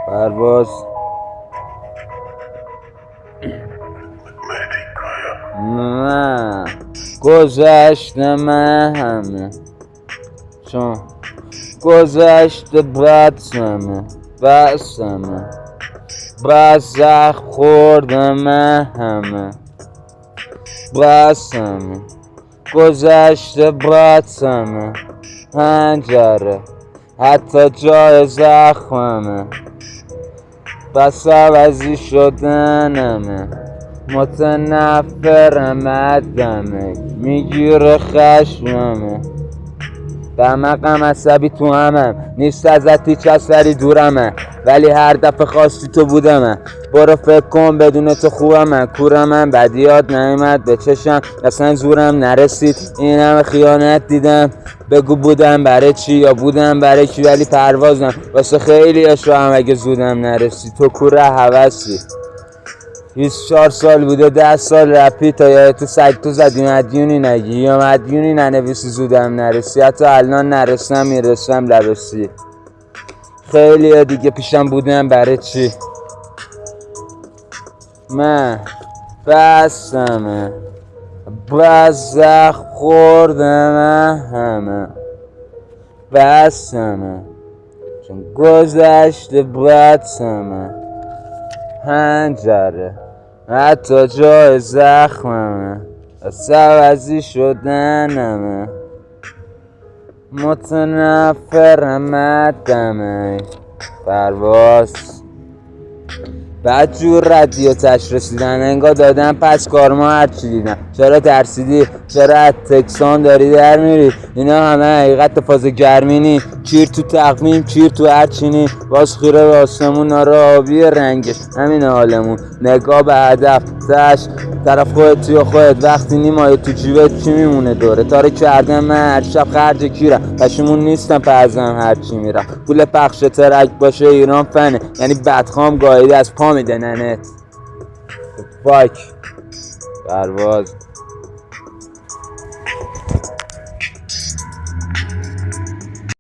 پرواز نه گذشته من همه چون گذشته بسمه بس زخم خورده من همه بسمه گذشته بسمه پنجره حتی جای زخممه بس عوضی شدنمه متنفرم عدمه میگیره خشممه دمقم عصبی تو همم نیست ازت هیچ اثری دورمه ولی هر دفعه خواستی تو بودمه برو فکر کن بدون تو خوبمه کورمم بدیات نیومد به چشم اصلا زورم نرسید این همه خیانت دیدم بگو بودم برای چی یا بودم برای کی ولی پروازم واسه خیلی اشوام اگه زودم نرسید تو کوره هوسی 24 سال بوده 10 سال رپی تا یا تو سگ تو زدی مدیونی نگی یا مدیونی ننویسی زودم نرسی حتی الان نرسم میرسم لبسی خیلی دیگه پیشم بودم برای چی من بسمه بس زخم خوردم همه بسمه چون گذشته بسمه پنجره حتی جای زخممه بس عوضی شدنمه متنفرم عدمه پرواز بعد جور ردی و تش رسیدن انگار دادن پس کارما هرچی دیدن چرا ترسیدی چرا از تکسان داری در میری اینا همه حقیقت فاز گرمینی کیر تو تقویم کیر تو هرچینی باز خیره به آسمون آره آبی رنگش همین حالمون نگاه به هدف تش طرف خودت توی خودت وقتی نیمای تو جیبت چی میمونه دوره تاره کردن من هر شب خرج کیرم پشیمون نیستم پرزم هرچی میرم پول پخش ترک باشه ایران فنه یعنی بدخوام گاهیده از پا میده ننت فاک پرواز